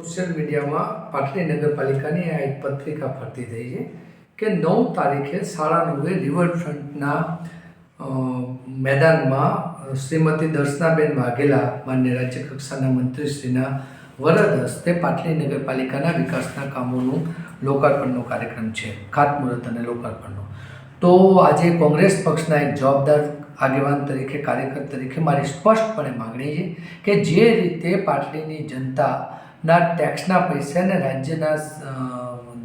Social મીડિયામાં પાટલી નગરપાલિકાની આ એક પત્રિકા ફરતી થઈ છે કે 9 તારીખે 9:30 રિવરફ્રન્ટના મેદાનમાં શ્રીમતી દર્શનાબેન વાઘેલા માન્ય રાજ્ય કક્ષાના મંત્રીશ્રીના વરદ હસ્તે પાટલી નગરપાલિકાના વિકાસના કામોનું લોકાર્પણનો કાર્યક્રમ છે, ખાતમુહૂર્ત અને લોકાર્પણનો. તો આજે કોંગ્રેસ પક્ષના એક જવાબદાર આગેવાન તરીકે, કાર્યકર તરીકે મારી સ્પષ્ટપણે માગણી છે કે જે રીતે પાટલીની જનતાના ટેક્સના પૈસે અને રાજ્યના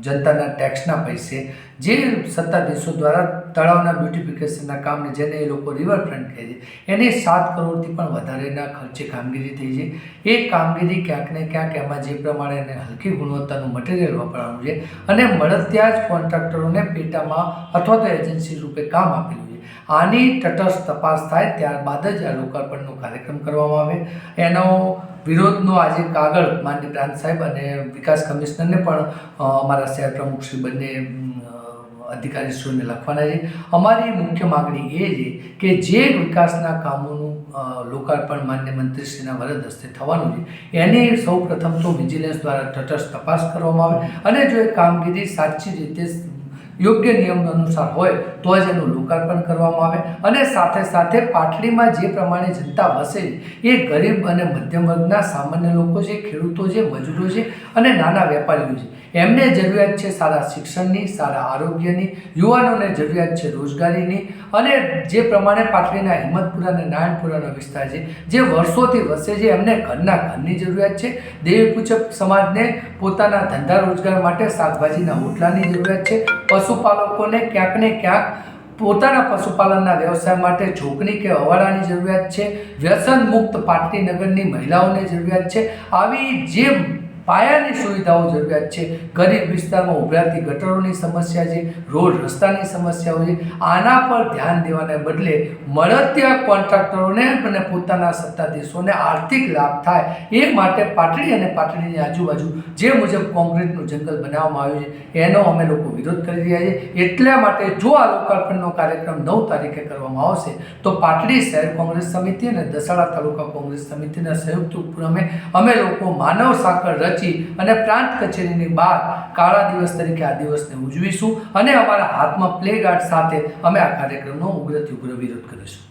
જનતાના ટેક્સના પૈસે જે સત્તાધીશો દ્વારા તળાવના બ્યુટિફિકેશનના કામને, જેને એ લોકો રિવરફ્રન્ટ કહે છે, એની 7 કરોડથી પણ વધારેના ખર્ચે કામગીરી થઈ છે. એ કામગીરી ક્યાંક ને ક્યાંક એમાં જે પ્રમાણે એને હલકી ગુણવત્તાનું મટીરિયલ વપરાયું છે અને મળત્યા જ કોન્ટ્રાક્ટરોને પેટામાં અથવા તો એજન્સી રૂપે કામ આપેલું છે. આની તટસ્થ તપાસ થાય ત્યારબાદ જ આ લોકાર્પણનો કાર્યક્રમ કરવામાં આવે. એનો વિરોધનો આજે કાગળ માનનીય પ્રાંત સાહેબ અને વિકાસ કમિશનરને પણ અમારા શહેર પ્રમુખ શ્રી બંને અધિકારીશ્રીઓને લખવાના છે. અમારી મુખ્ય માગણી એ છે કે જે વિકાસના કામોનું લોકાર્પણ માન્ય મંત્રીશ્રીના વરદ હસ્તે થવાનું છે, એની સૌ પ્રથમ તો વિજિલન્સ દ્વારા તટસ્થ તપાસ કરવામાં આવે અને જો એ કામગીરી સાચી રીતે યોગ્ય નિયમ અનુસાર હોય તો જ એનું લોકાર્પણ કરવામાં આવે. અને સાથે સાથે પાટલીમાં જે પ્રમાણે જનતા વસે એ ગરીબ અને મધ્યમ વર્ગના સામાન્ય લોકો છે, ખેડૂતો છે, મજૂરો છે અને નાના વેપારીઓ છે. એમને જરૂરિયાત છે સારા શિક્ષણની, સારા આરોગ્યની, યુવાનોને જરૂરિયાત છે રોજગારીની. અને જે પ્રમાણે પાટલીના હિંમતપુરા અને નારાયણપુરાનો વિસ્તાર છે, જે વર્ષોથી વસે છે, એમને ઘરની જરૂરિયાત છે. દેવી પૂજક સમાજને પોતાના ધંધા રોજગાર માટે શાકભાજીના ઓટલાની જરૂરિયાત છે. પશુપાલકોને ક્યાંક ને ક્યાંક પોતાના પશુપાલનના વ્યવસાય માટે ઝોકની કે અવાડાની જરૂરિયાત છે. વ્યસન મુક્ત પાટલી નગરની મહિલાઓને જરૂરિયાત છે. આવી જે પાયાની સુવિધાઓ જરૂરિયાત છે. ગરીબ વિસ્તારમાં ઉભરાતી ગટરોની સમસ્યા છે, રોડ રસ્તાની સમસ્યાઓ છે. આના પર ધ્યાન દેવાને બદલે મળતિયા કોન્ટ્રાક્ટરોને અને પોતાના સત્તાધીશોને આર્થિક લાભ થાય એ માટે પાટલી અને પાટલીની આજુબાજુ જે મુજબ કોન્ક્રીટનું જંગલ બનાવવામાં આવ્યું છે એનો અમે લોકો વિરોધ કરી રહ્યા છીએ. એટલા માટે જો આ લોકાર્પણનો કાર્યક્રમ 9 તારીખે કરવામાં આવશે તો પાટલી શહેર કોંગ્રેસ સમિતિ અને દસાડા તાલુકા કોંગ્રેસ સમિતિના સંયુક્ત ઉપક્રમે અમે લોકો માનવ સાંકળ અને પ્રાંત કચેરીની બહાર કાળા દિવસ તરીકે આ દિવસને ઉજવીશું અને અમારા હાથમાં પ્લે કાર્ડ સાથે અમે આ કાર્યક્રમનો ઉગ્રથી ઉગ્ર વિરોધ કરીશું.